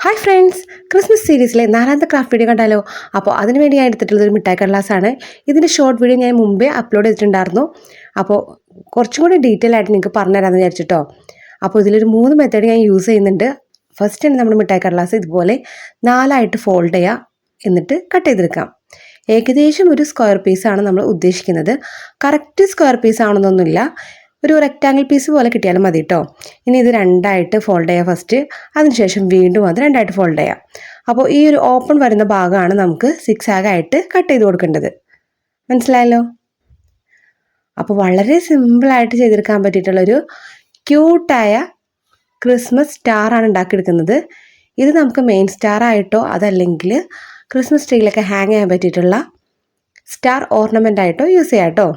Hi friends, Christmas സീരീസിലെ 4ാമത്തെ craft video കണ്ടാലോ? അപ്പോൾ അതിനുവേണ്ടി ഞാൻ എടുത്തിട്ടുള്ളത് ഒരു മിഠായി കടലാസാണ്. ഇതിൻ്റെ ഷോർട്ട് വീഡിയോ ഞാൻ മുമ്പേ അപ്ലോഡ് ചെയ്തിട്ടുണ്ടായിരുന്നു. അപ്പോൾ കുറച്ചും കൂടി ഡീറ്റെയിൽ ആയിട്ട് നിങ്ങൾക്ക് പറഞ്ഞുതരാമെന്ന് വിചാരിച്ചിട്ടോ. അപ്പോൾ ഇതിലൊരു 3 മെത്തേഡ് ഞാൻ യൂസ് ചെയ്യുന്നുണ്ട്. ഫസ്റ്റ് തന്നെ നമ്മൾ മിഠായി കടലാസ് ഇതുപോലെ 4ആയിട്ട് ഫോൾഡ് ചെയ്യുക, എന്നിട്ട് കട്ട് ചെയ്തെടുക്കാം. ഏകദേശം ഒരു സ്ക്വയർ പീസാണ് നമ്മൾ ഉദ്ദേശിക്കുന്നത്. കറക്റ്റ് സ്ക്വയർ പീസ് ആണെന്നൊന്നുമില്ല, ഒരു റെക്റ്റാങ്കിൾ പീസ് പോലെ കിട്ടിയാലും മതി കേട്ടോ. ഇനി ഇത് 2ആയിട്ട് ഫോൾഡ് ചെയ്യുക ഫസ്റ്റ്, അതിനുശേഷം വീണ്ടും അത് 2ആയിട്ട് ഫോൾഡ് ചെയ്യാം. അപ്പോൾ ഈ ഒരു ഓപ്പൺ വരുന്ന ഭാഗമാണ് നമുക്ക് 6 ആയിട്ട് കട്ട് ചെയ്ത് കൊടുക്കേണ്ടത്. മനസ്സിലായല്ലോ? അപ്പോൾ വളരെ സിമ്പിളായിട്ട് ചെയ്തെടുക്കാൻ പറ്റിയിട്ടുള്ളൊരു ക്യൂട്ടായ ക്രിസ്മസ് സ്റ്റാറാണ് ഉണ്ടാക്കിയെടുക്കുന്നത്. ഇത് നമുക്ക് മെയിൻ സ്റ്റാർ ആയിട്ടോ അതല്ലെങ്കിൽ ക്രിസ്മസ് ട്രീയിലൊക്കെ ഹാങ് ചെയ്യാൻ പറ്റിയിട്ടുള്ള സ്റ്റാർ ഓർണമെൻ്റ് ആയിട്ടോ യൂസ് ചെയ്യാം കേട്ടോ.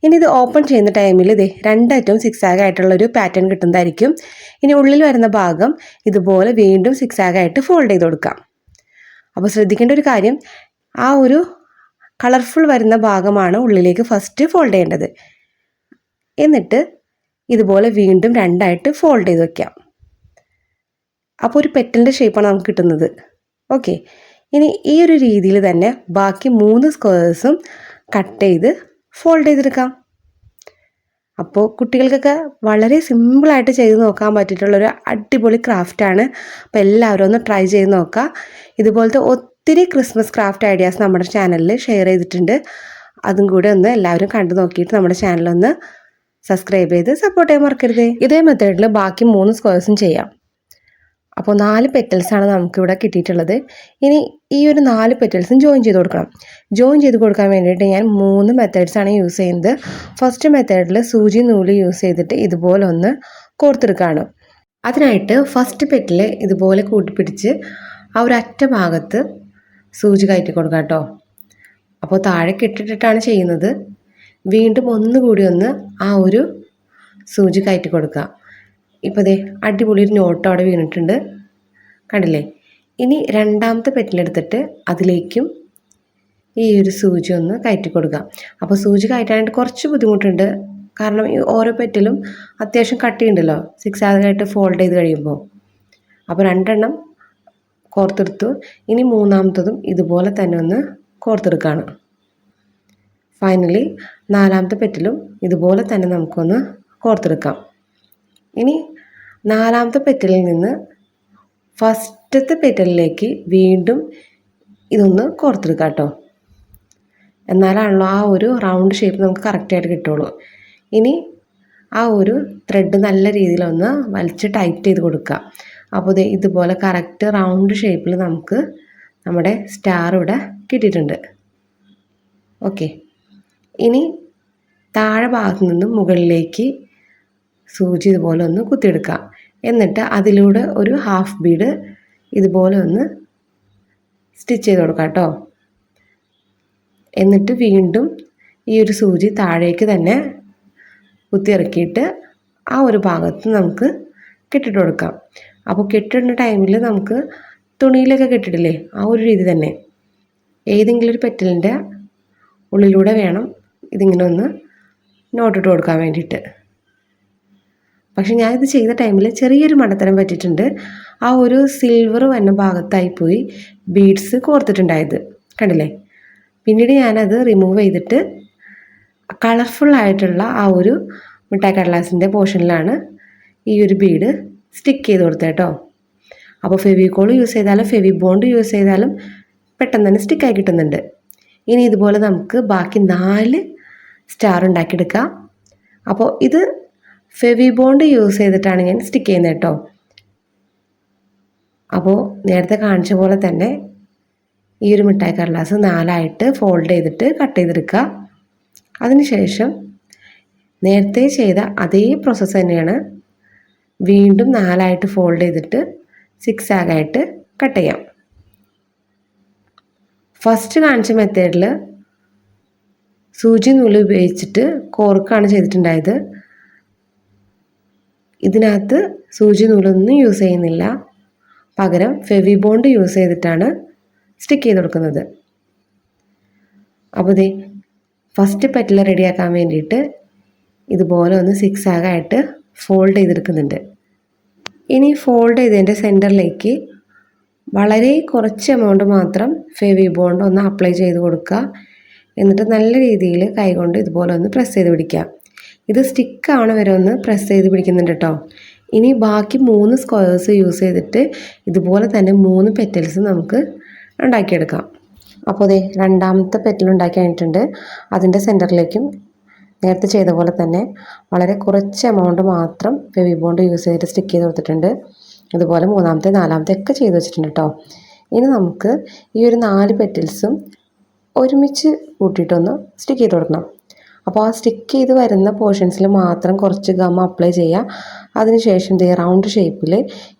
ഇനി ഇത് ഓപ്പൺ ചെയ്യുന്ന ടൈമിൽ ഇതേ 2 അറ്റവും 6 ആയിട്ടുള്ളൊരു പാറ്റേൺ കിട്ടുന്നതായിരിക്കും. ഇനി ഉള്ളിൽ വരുന്ന ഭാഗം ഇതുപോലെ വീണ്ടും 6 ആയിട്ട് ഫോൾഡ് ചെയ്ത് കൊടുക്കാം. അപ്പോൾ ശ്രദ്ധിക്കേണ്ട ഒരു കാര്യം, ആ ഒരു കളർഫുൾ വരുന്ന ഭാഗമാണ് ഉള്ളിലേക്ക് ഫസ്റ്റ് ഫോൾഡ് ചെയ്യേണ്ടത്. എന്നിട്ട് ഇതുപോലെ വീണ്ടും 2ആയിട്ട് ഫോൾഡ് ചെയ്ത് വയ്ക്കാം. അപ്പോൾ ഒരു പെറ്റലിൻ്റെ ഷേപ്പാണ് നമുക്ക് കിട്ടുന്നത്. ഓക്കെ, ഇനി ഈ ഒരു രീതിയിൽ തന്നെ ബാക്കി 3 സ്ക്വയേഴ്സും കട്ട് ചെയ്ത് ഫോൾഡ് ചെയ്തെടുക്കാം. അപ്പോൾ കുട്ടികൾക്കൊക്കെ വളരെ സിമ്പിളായിട്ട് ചെയ്ത് നോക്കാൻ പറ്റിയിട്ടുള്ളൊരു അടിപൊളി ക്രാഫ്റ്റാണ്. അപ്പോൾ എല്ലാവരും ഒന്ന് ട്രൈ ചെയ്ത് നോക്കുക. ഇതുപോലത്തെ ഒത്തിരി ക്രിസ്മസ് ക്രാഫ്റ്റ് ഐഡിയാസ് നമ്മുടെ ചാനലിൽ ഷെയർ ചെയ്തിട്ടുണ്ട്. അതും കൂടെ ഒന്ന് എല്ലാവരും കണ്ടു നോക്കിയിട്ട് നമ്മുടെ ചാനലൊന്ന് സബ്സ്ക്രൈബ് ചെയ്ത് സപ്പോർട്ട് ചെയ്യാൻ മറക്കരുത്. ഇതേ മെത്തേഡിൽ ബാക്കി 3 സ്ക്വയേഴ്സും ചെയ്യാം. അപ്പോൾ 4 പെറ്റൽസാണ് നമുക്കിവിടെ കിട്ടിയിട്ടുള്ളത്. ഇനി ഈ ഒരു 4 പെറ്റൽസും ജോയിൻ ചെയ്ത് കൊടുക്കണം. ജോയിൻ ചെയ്ത് കൊടുക്കാൻ വേണ്ടിയിട്ട് ഞാൻ 3 മെത്തേഡ്സാണ് യൂസ് ചെയ്യുന്നത്. ഫസ്റ്റ് മെത്തേഡിൽ സൂചി നൂല് യൂസ് ചെയ്തിട്ട് ഇതുപോലെ ഒന്ന് കോർത്തെടുക്കുകയാണ്. അതിനായിട്ട് ഫസ്റ്റ് പെറ്റൽ ഇതുപോലെ കൂട്ടിപ്പിടിച്ച് ആ ഒരു അറ്റ ഭാഗത്ത് സൂചി കയറ്റി കൊടുക്കാം കേട്ടോ. അപ്പോൾ താഴെ കെട്ടിട്ടിട്ടാണ് ചെയ്യുന്നത്. വീണ്ടും ഒന്നുകൂടി ഒന്ന് ആ ഒരു സൂചി കയറ്റി കൊടുക്കുക. ഇപ്പോൾ ദേ അടിപൊളി ഒരു നോട്ട് അവിടെ വീണിട്ടുണ്ട്, കണ്ടില്ലേ? ഇനി 2ാമത്തെ പെറ്റലെടുത്തിട്ട് അതിലേക്കും ഈ ഒരു സൂചി ഒന്ന് കയറ്റി കൊടുക്കുക. അപ്പോൾ സൂചി കയറ്റാനായിട്ട് കുറച്ച് ബുദ്ധിമുട്ടുണ്ട്, കാരണം ഈ ഓരോ പെറ്റലും അത്യാവശ്യം കട്ടിയുണ്ടല്ലോ 6 ആയിട്ട് ഫോൾഡ് ചെയ്ത് കഴിയുമ്പോൾ. അപ്പോൾ 2 എണ്ണം കോർത്തെടുത്തു. ഇനി 3ാമത്തതും ഇതുപോലെ തന്നെ ഒന്ന് കോർത്തെടുക്കുകയാണ്. ഫൈനലി 4ാമത്തെ പെറ്റലും ഇതുപോലെ തന്നെ നമുക്കൊന്ന് കോർത്തെടുക്കാം. ഇനി 4ാമത്തെ പെറ്റലിൽ നിന്ന് ഫസ്റ്റത്തെ പെറ്റലിലേക്ക് വീണ്ടും ഇതൊന്ന് കോർത്തെടുക്കാം കേട്ടോ. എന്നാലാണല്ലോ ആ ഒരു റൗണ്ട് ഷേപ്പ് നമുക്ക് കറക്റ്റായിട്ട് കിട്ടുള്ളൂ. ഇനി ആ ഒരു ത്രെഡ് നല്ല രീതിയിലൊന്ന് വലിച്ച് ടൈറ്റ് ചെയ്ത് കൊടുക്കുക. അപ്പോൾ ഇതുപോലെ കറക്റ്റ് റൗണ്ട് ഷേപ്പിൽ നമുക്ക് നമ്മുടെ സ്റ്റാർ ഇവിടെ കിട്ടിയിട്ടുണ്ട്. ഓക്കെ, ഇനി താഴെ ഭാഗത്തു നിന്നും മുകളിലേക്ക് സൂചി ഇതുപോലെ ഒന്ന് കുത്തിയെടുക്കുക. എന്നിട്ട് അതിലൂടെ ഒരു ഹാഫ് ബീഡ് ഇതുപോലെ ഒന്ന് സ്റ്റിച്ച് ചെയ്ത് കൊടുക്കാം കേട്ടോ. എന്നിട്ട് വീണ്ടും ഈ ഒരു സൂചി താഴേക്ക് തന്നെ കുത്തിയിറക്കിയിട്ട് ആ ഒരു ഭാഗത്ത് നമുക്ക് കെട്ടിട്ട് കൊടുക്കാം. അപ്പോൾ കെട്ടിടുന്ന ടൈമിൽ നമുക്ക് തുണിയിലൊക്കെ കെട്ടിടില്ലേ, ആ ഒരു രീതി തന്നെ ഏതെങ്കിലും ഒരു പെറ്റലിൻ്റെ ഉള്ളിലൂടെ വേണം ഇതിങ്ങനെ ഒന്ന് നോട്ടിട്ട് കൊടുക്കാൻ വേണ്ടിയിട്ട്. പക്ഷെ ഞാനിത് ചെയ്ത ടൈമിൽ ചെറിയൊരു മണ്ടത്തരം പറ്റിയിട്ടുണ്ട്. ആ ഒരു സിൽവർ വന്ന ഭാഗത്തായിപ്പോയി ബീഡ്സ് കോർത്തിട്ടുണ്ടായത്, കണ്ടില്ലേ? പിന്നീട് ഞാനത് റിമൂവ് ചെയ്തിട്ട് കളർഫുള്ളായിട്ടുള്ള ആ ഒരു മിഠായി കടലാസിൻ്റെ പോർഷനിലാണ് ഈ ഒരു ബീഡ് സ്റ്റിക്ക് ചെയ്ത് കൊടുത്തത് കേട്ടോ. അപ്പോൾ ഫെവിക്കോൾ യൂസ് ചെയ്താലും ഫെവി ബോണ്ട് യൂസ് ചെയ്താലും പെട്ടെന്ന് തന്നെ സ്റ്റിക്കായി കിട്ടുന്നുണ്ട്. ഇനി ഇതുപോലെ നമുക്ക് ബാക്കി 4 സ്റ്റാർ ഉണ്ടാക്കിയെടുക്കാം. അപ്പോൾ ഇത് ഫെവി ബോണ്ട് യൂസ് ചെയ്തിട്ടാണ് ഞാൻ സ്റ്റിക്ക് ചെയ്യുന്നത് കേട്ടോ. അപ്പോൾ നേരത്തെ കാണിച്ച പോലെ തന്നെ ഈ ഒരു മിഠായി കടലാസ് 4ആയിട്ട് ഫോൾഡ് ചെയ്തിട്ട് കട്ട് ചെയ്തെടുക്കുക. അതിനുശേഷം നേരത്തെ ചെയ്ത അതേ പ്രോസസ്സ് തന്നെയാണ് വീണ്ടും 4ആയിട്ട് ഫോൾഡ് ചെയ്തിട്ട് 6 ആയിട്ട് കട്ട് ചെയ്യാം. ഫസ്റ്റ് കാണിച്ച മെത്തേഡിൽ സൂചി നൂല് ഉപയോഗിച്ചിട്ട് കോർക്കാണ് ചെയ്തിട്ടുണ്ടായത്. ഇതിനകത്ത് സൂചി നൂലൊന്നും യൂസ് ചെയ്യുന്നില്ല, പകരം ഫെവി ബോണ്ട് യൂസ് ചെയ്തിട്ടാണ് സ്റ്റിക്ക് ചെയ്ത് കൊടുക്കുന്നത്. അപ്പോൾ ഫസ്റ്റ് പെറ്റൽ റെഡിയാക്കാൻ വേണ്ടിയിട്ട് ഇതുപോലെ ഒന്ന് 6 ആയിട്ട് ഫോൾഡ് ചെയ്തെടുക്കുന്നുണ്ട്. ഇനി ഫോൾഡ് ചെയ്തതിൻ്റെ സെൻറ്ററിലേക്ക് വളരെ കുറച്ച് എമൗണ്ട് മാത്രം ഫെവി ബോണ്ട് ഒന്ന് അപ്ലൈ ചെയ്ത് കൊടുക്കുക. എന്നിട്ട് നല്ല രീതിയിൽ കൈകൊണ്ട് ഇതുപോലെ ഒന്ന് പ്രസ് ചെയ്ത് പിടിക്കുക. ഇത് സ്റ്റിക്കാണ് വരെ ഒന്ന് പ്രസ് ചെയ്ത് പിടിക്കുന്നുണ്ട് കേട്ടോ. ഇനി ബാക്കി 3 സ്ക്വയേഴ്സ് യൂസ് ചെയ്തിട്ട് ഇതുപോലെ തന്നെ 3 പെറ്റൽസ് നമുക്ക് ഉണ്ടാക്കിയെടുക്കാം. അപ്പോൾ ദേ രണ്ടാമത്തെ പെറ്റൽ ഉണ്ടാക്കി കഴിഞ്ഞിട്ടുണ്ട്. അതിൻ്റെ സെൻറ്ററിലേക്കും നേരത്തെ ചെയ്ത പോലെ തന്നെ വളരെ കുറച്ച് എമൗണ്ട് മാത്രം ഫെവി ബോണ്ട് യൂസ് ചെയ്തിട്ട് സ്റ്റിക്ക് ചെയ്ത് കൊടുത്തിട്ടുണ്ട്. ഇതുപോലെ മൂന്നാമത്തെ നാലാമത്തെ ഒക്കെ ചെയ്ത് വെച്ചിട്ടുണ്ട് കേട്ടോ. ഇനി നമുക്ക് ഈ ഒരു 4 പെറ്റൽസും ഒരുമിച്ച് കൂട്ടിയിട്ടൊന്ന് സ്റ്റിക്ക് ചെയ്ത് കൊടുക്കണം. അപ്പോൾ ആ സ്റ്റിക്ക് ചെയ്ത് വരുന്ന പോർഷൻസിൽ മാത്രം കുറച്ച് ഗം അപ്ലൈ ചെയ്യുക. അതിനുശേഷം ദേ റൗണ്ട് ഷേപ്പിൽ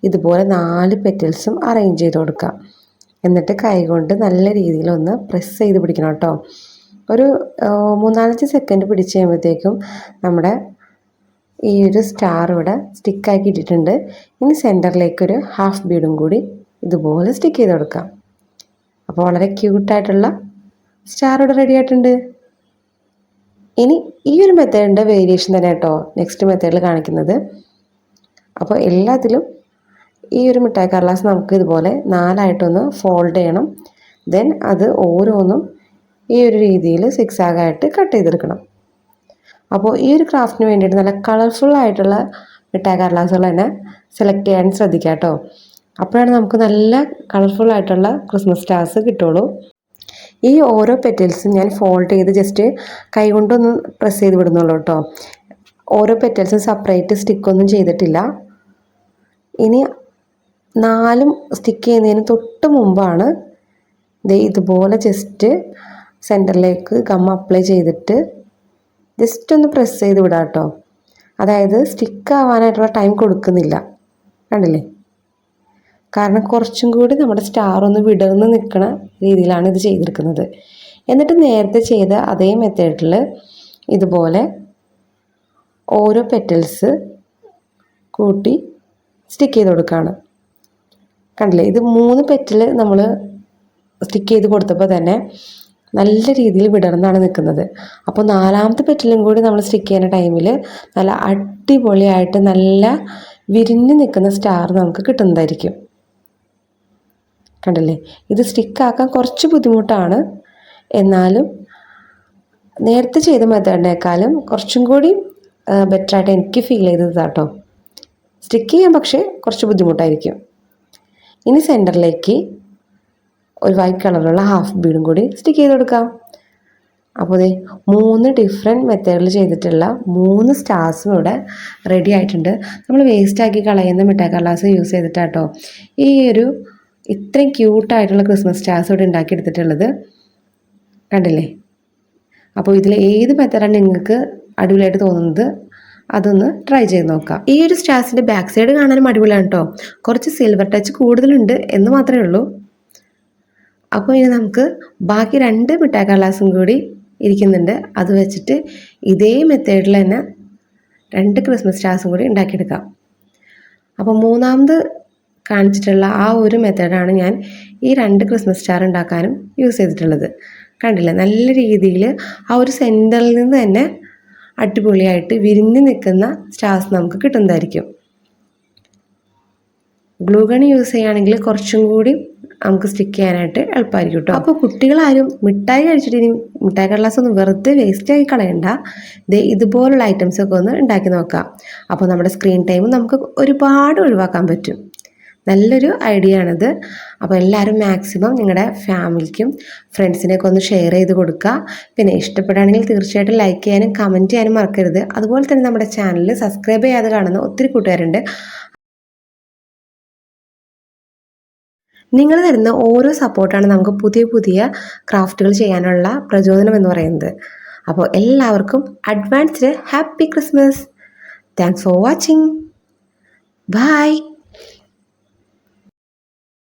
ഇതുപോലെ 4 പെറ്റൽസും അറേഞ്ച് ചെയ്ത് കൊടുക്കുക. എന്നിട്ട് കൈകൊണ്ട് നല്ല രീതിയിലൊന്ന് പ്രസ് ചെയ്ത് പിടിക്കണം കേട്ടോ. ഒരു 3-4 സെക്കൻഡ് പിടിച്ച് കഴിയുമ്പോഴത്തേക്കും നമ്മുടെ ഈ ഒരു സ്റ്റാർ ഇവിടെ സ്റ്റിക്കാക്കി ഇട്ടിട്ടുണ്ട്. ഇനി സെൻറ്ററിലേക്കൊരു ഹാഫ് ബീഡും കൂടി ഇതുപോലെ സ്റ്റിക്ക് ചെയ്ത് കൊടുക്കാം. അപ്പോൾ വളരെ ക്യൂട്ടായിട്ടുള്ള സ്റ്റാർ ഇവിടെ റെഡി ആയിട്ടുണ്ട്. ഇനി ഈ ഒരു മെത്തേഡിൻ്റെ വേരിയേഷൻ തന്നെ കേട്ടോ നെക്സ്റ്റ് മെത്തേഡിൽ കാണിക്കുന്നത്. അപ്പോൾ എല്ലാത്തിലും ഈ ഒരു മിഠായി കടലാസ് നമുക്ക് ഇതുപോലെ 4ആയിട്ടൊന്ന് ഫോൾഡ് ചെയ്യണം. ദെൻ അത് ഓരോന്നും ഈ ഒരു രീതിയിൽ സിക്സാഗായിട്ട് കട്ട് ചെയ്തെടുക്കണം. അപ്പോൾ ഈ ഒരു ക്രാഫ്റ്റിന് വേണ്ടിയിട്ട് നല്ല കളർഫുൾ ആയിട്ടുള്ള മിഠായി കടലാസുകൾ തന്നെ സെലക്ട് ചെയ്യാൻ ശ്രദ്ധിക്കുക കേട്ടോ. അപ്പോഴാണ് നമുക്ക് നല്ല കളർഫുൾ ആയിട്ടുള്ള ക്രിസ്മസ് സ്റ്റാർസ് കിട്ടുള്ളൂ. ഈ ഓരോ പെറ്റൽസും ഞാൻ ഫോൾഡ് ചെയ്ത് ജസ്റ്റ് കൈ കൊണ്ടൊന്ന് പ്രസ് ചെയ്ത് വിടുന്നുള്ളൂ കേട്ടോ. ഓരോ പെറ്റൽസും സെപ്പറേറ്റ് സ്റ്റിക്കൊന്നും ചെയ്തിട്ടില്ല. ഇനി 4 സ്റ്റിക്ക് ചെയ്യുന്നതിന് തൊട്ട് മുമ്പാണ് ഇതുപോലെ ജസ്റ്റ് സെൻറ്ററിലേക്ക് ഗം അപ്ലൈ ചെയ്തിട്ട് ജസ്റ്റ് ഒന്ന് പ്രസ് ചെയ്ത് വിടാം കേട്ടോ. അതായത് സ്റ്റിക്ക് ആവാനായിട്ടുള്ള ടൈം കൊടുക്കുന്നില്ല, കണ്ടില്ലേ? കാരണം കുറച്ചും കൂടി നമ്മുടെ സ്റ്റാർ ഒന്ന് വിടർന്ന് നിൽക്കുന്ന രീതിയിലാണ് ഇത് ചെയ്തെടുക്കുന്നത്. എന്നിട്ട് നേരത്തെ ചെയ്ത അതേ മെത്തേഡിൽ ഇതുപോലെ ഓരോ പെറ്റൽസ് കൂട്ടി സ്റ്റിക്ക് ചെയ്ത് കൊടുക്കുകയാണ്. കണ്ടില്ലേ? ഇത് 3 പെറ്റൽ നമ്മൾ സ്റ്റിക്ക് ചെയ്ത് കൊടുത്തപ്പോൾ തന്നെ നല്ല രീതിയിൽ വിടർന്നാണ് നിൽക്കുന്നത്. അപ്പോൾ 4ാമത്തെ പെറ്റലും കൂടി നമ്മൾ സ്റ്റിക്ക് ചെയ്യുന്ന ടൈമിൽ നല്ല അടിപൊളിയായിട്ട് നല്ല വിരിഞ്ഞ് നിൽക്കുന്ന സ്റ്റാർ നമുക്ക് കിട്ടുന്നതായിരിക്കും. കണ്ടില്ലേ? ഇത് സ്റ്റിക്കാക്കാൻ കുറച്ച് ബുദ്ധിമുട്ടാണ്. എന്നാലും നേരത്തെ ചെയ്ത മെത്തേഡിനേക്കാളും കുറച്ചും കൂടി ബെറ്ററായിട്ട് എനിക്ക് ഫീൽ ചെയ്തത് കേട്ടോ. സ്റ്റിക്ക് ചെയ്യാൻ പക്ഷേ കുറച്ച് ബുദ്ധിമുട്ടായിരിക്കും. ഇനി സെൻറ്ററിലേക്ക് ഒരു വൈറ്റ് കളറുള്ള ഹാഫ് ബീഡും കൂടി സ്റ്റിക്ക് ചെയ്ത് കൊടുക്കാം. അപ്പോൾ ദേ 3 ഡിഫറെൻറ്റ് മെത്തേഡിൽ ചെയ്തിട്ടുള്ള 3 സ്റ്റാർസും ഇവിടെ റെഡി ആയിട്ടുണ്ട്. നമ്മൾ വേസ്റ്റാക്കി കളയുന്ന മിഠായി കടലാസ് യൂസ് ചെയ്തിട്ടാട്ടോ ഈ ഒരു ഇത്രയും ക്യൂട്ടായിട്ടുള്ള ക്രിസ്മസ് സ്റ്റാർസ് ഇവിടെ ഉണ്ടാക്കിയെടുത്തിട്ടുള്ളത്. കണ്ടില്ലേ? അപ്പോൾ ഇതിൽ ഏത് മെത്തേഡാണ് നിങ്ങൾക്ക് അടിപൊളിയായിട്ട് തോന്നുന്നത് അതൊന്ന് ട്രൈ ചെയ്ത് നോക്കാം. ഈ ഒരു സ്റ്റാർസിൻ്റെ ബാക്ക് സൈഡ് കാണാനും അടിപൊളിയാണ് കേട്ടോ. കുറച്ച് സിൽവർ ടച്ച് കൂടുതലുണ്ട് എന്ന് മാത്രമേ ഉള്ളൂ. അപ്പോൾ ഇനി നമുക്ക് ബാക്കി 2 മിഠായി കടലാസും കൂടി ഇരിക്കുന്നുണ്ട്. അത് വെച്ചിട്ട് ഇതേ മെത്തേഡിൽ തന്നെ 2 ക്രിസ്മസ് സ്റ്റാർസും കൂടി ഉണ്ടാക്കിയെടുക്കാം. അപ്പോൾ 3ാമത് കാണിച്ചിട്ടുള്ള ആ ഒരു മെത്തേഡാണ് ഞാൻ ഈ 2 ക്രിസ്മസ് സ്റ്റാർ ഉണ്ടാക്കാനും യൂസ് ചെയ്തിട്ടുള്ളത്. കണ്ടില്ലേ? നല്ല രീതിയിൽ ആ ഒരു സെൻറ്ററിൽ നിന്ന് തന്നെ അടിപൊളിയായിട്ട് വിരിഞ്ഞ് നിൽക്കുന്ന സ്റ്റാർസ് നമുക്ക് കിട്ടുന്നതായിരിക്കും. ഗ്ലൂ ഗൺ യൂസ് ചെയ്യുകയാണെങ്കിൽ കുറച്ചും കൂടി നമുക്ക് സ്റ്റിക്ക് ചെയ്യാനായിട്ട് എളുപ്പമായിരിക്കും കേട്ടോ. അപ്പോൾ കുട്ടികളാരും മിഠായി കഴിച്ചിട്ട് ഇനി മിഠായി കടലാസ് ഒന്നും വെറുതെ വേസ്റ്റായി കളയണ്ട. ഇതുപോലുള്ള ഐറ്റംസൊക്കെ ഒന്ന് ഉണ്ടാക്കി നോക്കാം. അപ്പോൾ നമ്മുടെ സ്ക്രീൻ ടൈം നമുക്ക് ഒരുപാട് ഒഴിവാക്കാൻ പറ്റും. നല്ലൊരു ഐഡിയ ആണിത്. അപ്പോൾ എല്ലാവരും മാക്സിമം നിങ്ങളുടെ ഫാമിലിക്കും ഫ്രണ്ട്സിനെയൊക്കെ ഒന്ന് ഷെയർ ചെയ്ത് കൊടുക്കുക. പിന്നെ ഇഷ്ടപ്പെടുകയാണെങ്കിൽ തീർച്ചയായിട്ടും ലൈക്ക് ചെയ്യാനും കമൻറ്റ് ചെയ്യാനും മറക്കരുത്. അതുപോലെ തന്നെ നമ്മുടെ ചാനൽ സബ്സ്ക്രൈബ് ചെയ്യാതെ കാണുന്ന ഒത്തിരി കൂട്ടുകാരുണ്ട്. നിങ്ങൾ തരുന്ന ഓരോ സപ്പോർട്ടാണ് നമുക്ക് പുതിയ പുതിയ ക്രാഫ്റ്റുകൾ ചെയ്യാനുള്ള പ്രചോദനം എന്ന് പറയുന്നത്. അപ്പോൾ എല്ലാവർക്കും advanced happy Christmas. Thanks for watching. By.